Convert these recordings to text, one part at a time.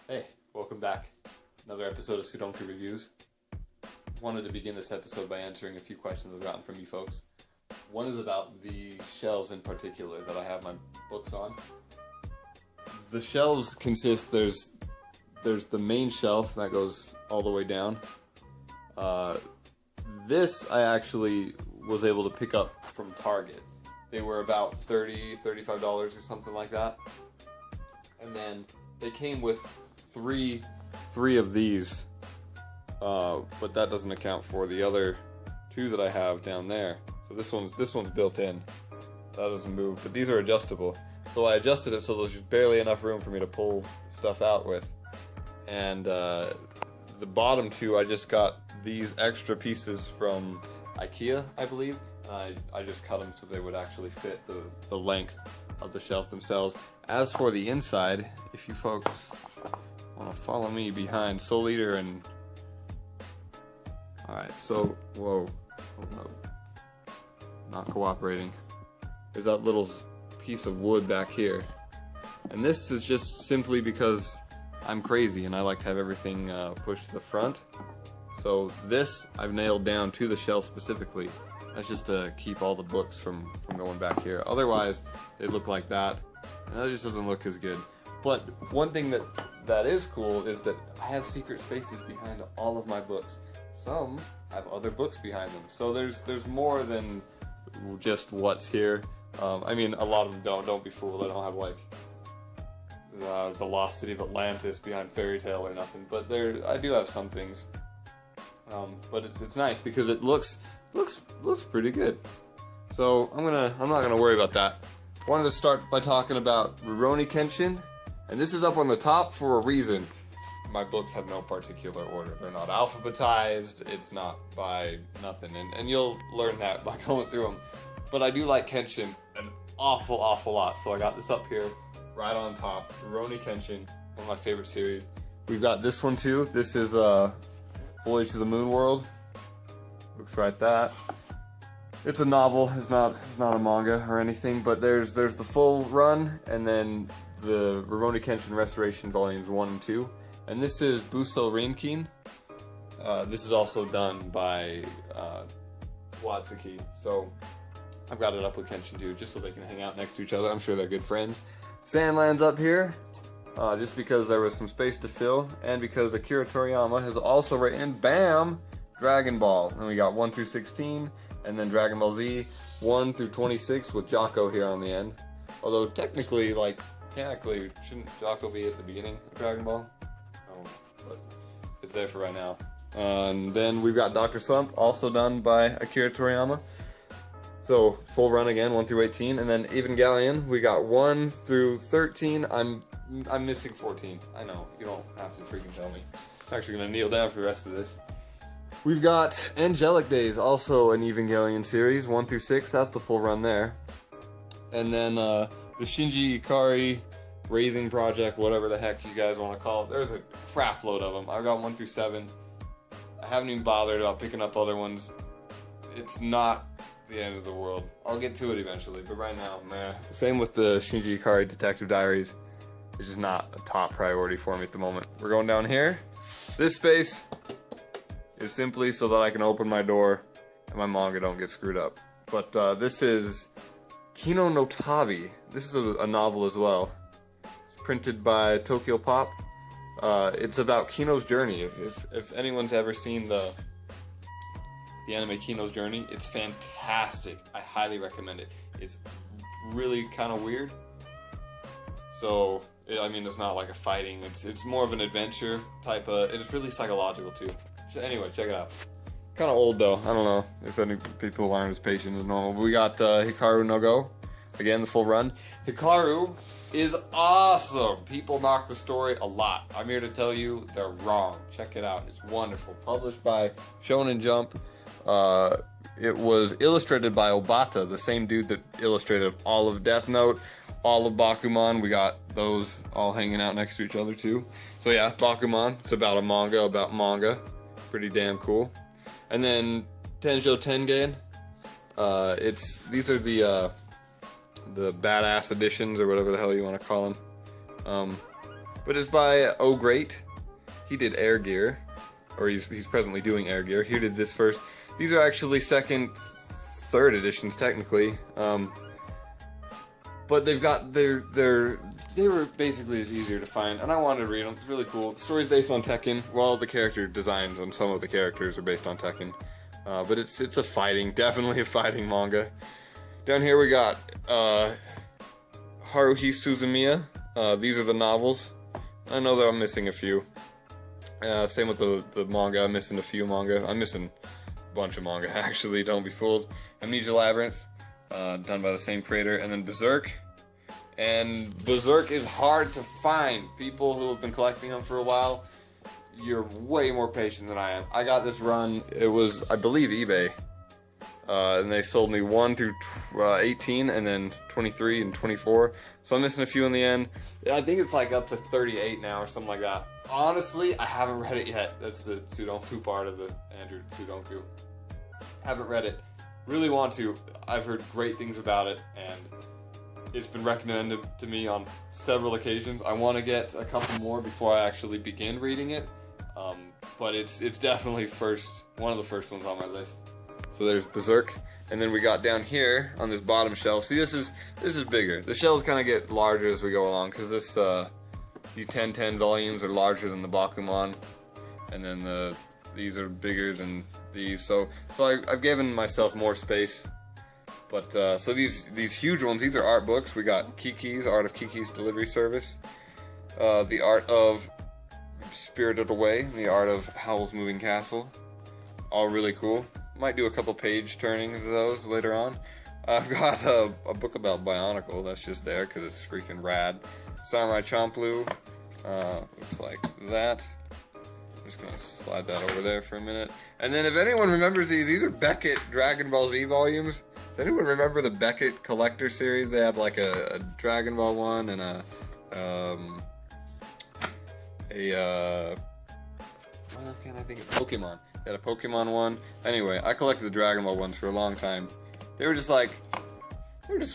Hey, welcome back. Another episode of Sudonku Reviews. Wanted to begin this episode by answering a few questions I've gotten from you folks. One is about the shelves in particular that I have my books on. The shelves consist, there's the main shelf that goes all the way down. This I actually was able to pick up from Target. They were about $30, $35 or something like that. And then they came with three of these, but that doesn't account for the other two that I have down there. So this one's built in. That doesn't move, but these are adjustable. So I adjusted it so there's just barely enough room for me to pull stuff out with. And the bottom two, I just got these extra pieces from IKEA, I believe. And I just cut them so they would actually fit the length of the shelf themselves. As for the inside, if you folks want to follow me behind Soul Eater and... Alright, so... Whoa. Hold up. Not cooperating. There's that little piece of wood back here. And this is just simply because I'm crazy and I like to have everything pushed to the front. So this I've nailed down to the shelf specifically. That's just to keep all the books from going back here. Otherwise, they look like that. And that just doesn't look as good. But one thing that is cool is that I have secret spaces behind all of my books. Some have other books behind them. So there's more than just what's here. I mean, a lot of them don't be fooled. I don't have like the Lost City of Atlantis behind Fairy Tale or nothing. But I do have some things. But it's nice because it looks pretty good. So I'm not gonna worry about that. Wanted to start by talking about Rurouni Kenshin, and this is up on the top for a reason. My books have no particular order. They're not alphabetized. It's not by nothing, and you'll learn that by going through them. But I do like Kenshin an awful lot, so I got this up here, right on top. Rurouni Kenshin, one of my favorite series. We've got this one too. This is Voyage to the Moon World. Looks like that. It's a novel. It's not a manga or anything. But there's the full run, and then the Rurouni Kenshin Restoration Volumes 1 and 2. And this is Buso Renkin. This is also done by Watsuki. So I've got it up with Kenshin too, just so they can hang out next to each other. I'm sure they're good friends. Sandland's up here, just because there was some space to fill, and because Akira Toriyama has also written, BAM! Dragon Ball. And we got 1 through 16, and then Dragon Ball Z 1 through 26 with Jaco here on the end. Although technically, shouldn't Jaco be at the beginning of Dragon Ball? I don't know, but it's there for right now. And then we've got Dr. Slump, also done by Akira Toriyama. So full run again, 1 through 18, and then Evangelion, we got 1 through 13. I'm missing 14. I know, you don't have to freaking tell me. I'm actually gonna kneel down for the rest of this. We've got Angelic Days, also an Evangelion series, 1 through 6. That's the full run there. And then the Shinji Ikari Raising Project, whatever the heck you guys want to call it. There's a crap load of them. I've got 1 through 7. I haven't even bothered about picking up other ones. It's not the end of the world. I'll get to it eventually, but right now, meh. Same with the Shinji Ikari Detective Diaries. It's just not a top priority for me at the moment. We're going down here. This space is simply so that I can open my door and my manga don't get screwed up. But this is Kino no Tabi. This is a novel as well. It's printed by Tokyo Pop. It's about Kino's journey. If anyone's ever seen the anime Kino's Journey, it's fantastic. I highly recommend it. It's really kind of weird. So, I mean, it's not like a fighting. It's more of an adventure type of. It's really psychological too. So anyway, check it out. Kind of old though. I don't know if any people aren't as patient as normal. But we got Hikaru no Go. Again, the full run. Hikaru is awesome. People knock the story a lot. I'm here to tell you they're wrong. Check it out. It's wonderful. Published by Shonen Jump. It was illustrated by Obata, the same dude that illustrated all of Death Note, all of Bakuman. We got those all hanging out next to each other too. So yeah, Bakuman. It's about a manga about manga. Pretty damn cool. And then Tenjou Tenge. These are the badass editions or whatever the hell you want to call them. but it's by Oh Great. He did Air Gear, or he's presently doing Air Gear. He did this first. These are actually second, third editions technically, but they've got they were basically just easier to find, and I wanted to read them. It's really cool. The story's based on Tekken. Well, the character designs on some of the characters are based on Tekken, but it's a fighting, definitely a fighting manga. Down here we got Haruhi Suzumiya. These are the novels. I know that I'm missing a few. Same with the manga. I'm missing a few manga. I'm missing a bunch of manga, actually. Don't be fooled. Amnesia Labyrinth, done by the same creator. And then Berserk. And Berserk is hard to find. People who have been collecting them for a while, you're way more patient than I am. I got this run. It was, I believe, eBay. And they sold me 1 through 18, and then 23 and 24. So I'm missing a few in the end. I think it's like up to 38 now or something like that. Honestly, I haven't read it yet. That's the Tsudoku part of the Andrew Tsudoku. Haven't read it. Really want to. I've heard great things about it, and it's been recommended to me on several occasions. I want to get a couple more before I actually begin reading it. But it's definitely one of the first ones on my list. So there's Berserk, and then we got down here on this bottom shelf. See, this is bigger. The shelves kind of get larger as we go along, because this the 1010 volumes are larger than the Bakuman, and then these are bigger than these. So I've given myself more space. But so these huge ones, these are art books. We got Kiki's Art of Kiki's Delivery Service, the Art of Spirited Away, the Art of Howl's Moving Castle. All really cool. Might do a couple page turnings of those later on. I've got a book about Bionicle that's just there because it's freaking rad. Samurai Champloo, looks like that. I'm just gonna slide that over there for a minute. And then if anyone remembers these are Beckett Dragon Ball Z volumes. Does anyone remember the Beckett Collector series? They had like a Dragon Ball one and what can I think of? Pokemon. They had a Pokemon one. Anyway, I collected the Dragon Ball ones for a long time. They were just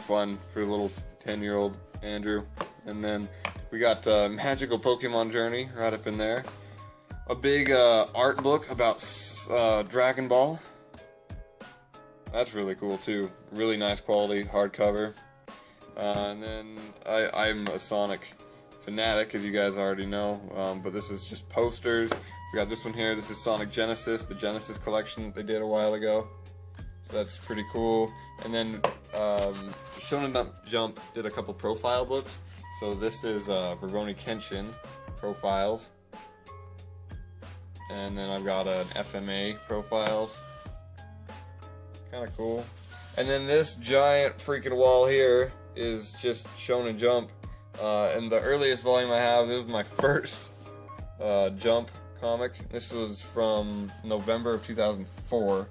fun for a little 10-year-old Andrew. And then we got Magical Pokemon Journey right up in there. A big art book about Dragon Ball. That's really cool too. Really nice quality hardcover. And then I'm a Sonic fanatic, as you guys already know. But this is just posters. We got this one here. This is Sonic Genesis, the Genesis collection that they did a while ago. So that's pretty cool. And then Shonen Jump did a couple profile books. So this is Rurouni Kenshin profiles. And then I've got an FMA profiles. Kind of cool. And then this giant freaking wall here is just Shonen Jump. And the earliest volume I have, this is my first Jump comic. This was from November of 2004.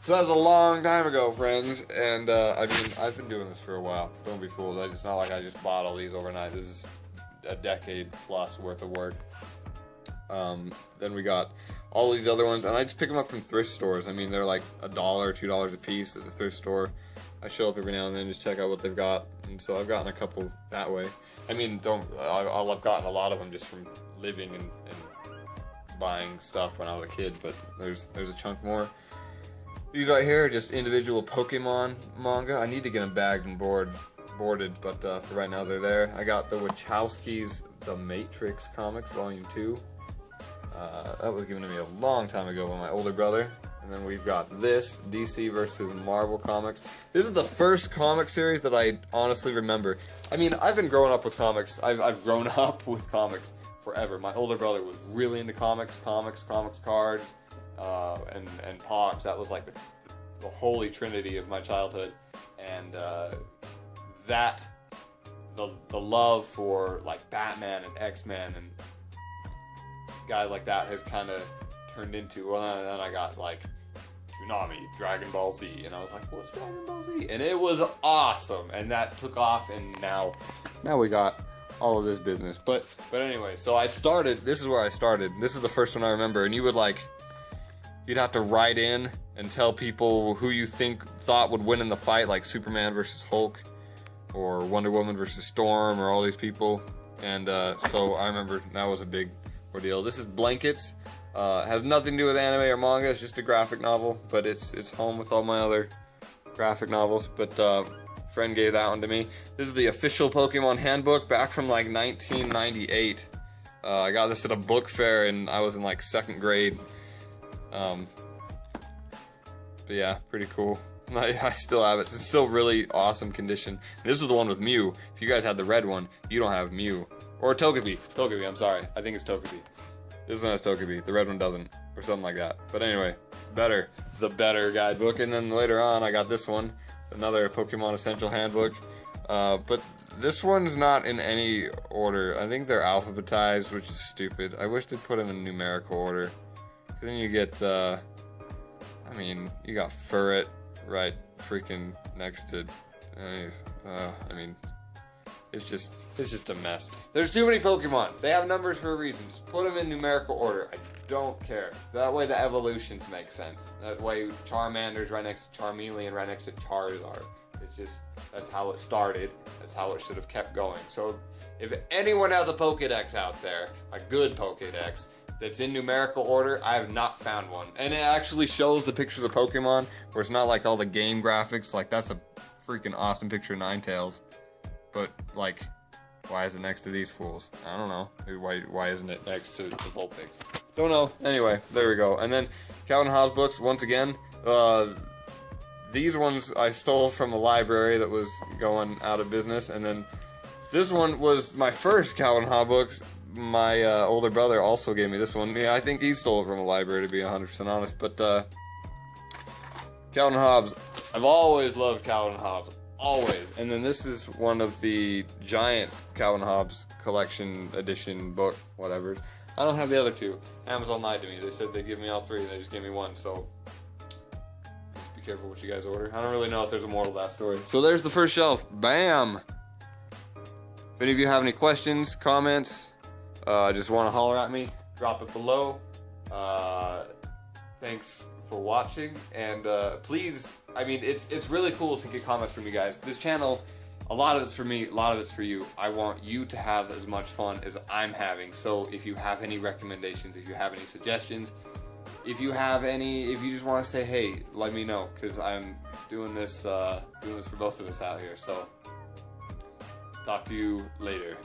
So that was a long time ago, friends. And I mean, I've been doing this for a while. Don't be fooled. It's not like I just bought all these overnight. This is a decade plus worth of work. Then we got all these other ones, and I just pick them up from thrift stores. I mean, they're like $1 or $2 a piece at the thrift store. I show up every now and then, just check out what they've got, and so I've gotten a couple that way. I mean, I've gotten a lot of them just from living and buying stuff when I was a kid, but there's a chunk more. These right here are just individual Pokemon manga. I need to get them bagged and boarded, but for right now they're there. I got the Wachowskis' The Matrix comics, Volume 2. That was given to me a long time ago by my older brother. And then we've got this, DC versus Marvel comics. This is the first comic series that I honestly remember. I mean, I've been growing up with comics. I've grown up with comics forever. My older brother was really into comics, cards, and Pogs. That was like the holy trinity of my childhood. And the love for like Batman and X-Men and guys like that has kind of turned into, well, and then I got like Toonami, Dragon Ball Z, and I was like, what's Dragon Ball Z? And it was awesome, and that took off, and now we got all of this business. But anyway, so this is where I started. This is the first one I remember, and you'd have to write in and tell people who you thought would win in the fight, like Superman versus Hulk, or Wonder Woman versus Storm, or all these people. And so I remember that was a big ordeal. This is Blankets. Has nothing to do with anime or manga. It's just a graphic novel, but it's home with all my other graphic novels. But friend gave that one to me. This is the official Pokemon handbook back from like 1998. I got this at a book fair and I was in like 2nd grade. But yeah, pretty cool. I still have it. It's still really awesome condition. This is the one with Mew. If you guys had the red one, you don't have Mew. Or Togepi. Togepi, I'm sorry. I think it's Togepi. This one has Togepi. The red one doesn't. Or something like that. But anyway, better. The better guidebook. And then later on, I got this one. Another Pokemon Essential Handbook. But this one's not in any order. I think they're alphabetized, which is stupid. I wish they'd put them in numerical order. Then you get, I mean, you got Furret right freaking next to, I mean, it's just a mess. There's too many Pokemon. They have numbers for a reason. Just put them in numerical order. I don't care. That way the evolutions make sense. That way Charmander's right next to Charmeleon, right next to Charizard. It's just, that's how it started. That's how it should have kept going. So if anyone has a Pokédex out there, a good Pokédex, that's in numerical order, I have not found one. And it actually shows the pictures of Pokemon, where it's not like all the game graphics. Like, that's a freaking awesome picture of Ninetales. But, like, why is it next to these fools? I don't know. Why isn't it next to the Vulpix? Don't know. Anyway, there we go. And then, Calvin Hobbes books, once again. These ones I stole from a library that was going out of business. And then, this one was my first Calvin Hobbes books. My older brother also gave me this one. Yeah, I think he stole it from a library, to be 100% honest. But Calvin Hobbes, I've always loved Calvin Hobbes, always. And then this is one of the giant Calvin Hobbes collection edition book, whatever. I don't have the other two. Amazon lied to me. They said they'd give me all three, and they just gave me one. So just be careful what you guys order. I don't really know if there's a moral to that story. So there's the first shelf. Bam. If any of you have any questions, comments, just want to holler at me, drop it below. Thanks for watching, and please, I mean, it's really cool to get comments from you guys. This channel, a lot of it's for me, a lot of it's for you. I want you to have as much fun as I'm having, so if you have any recommendations, if you have any suggestions, if you just want to say, hey, let me know, because I'm doing this for both of us out here, so talk to you later.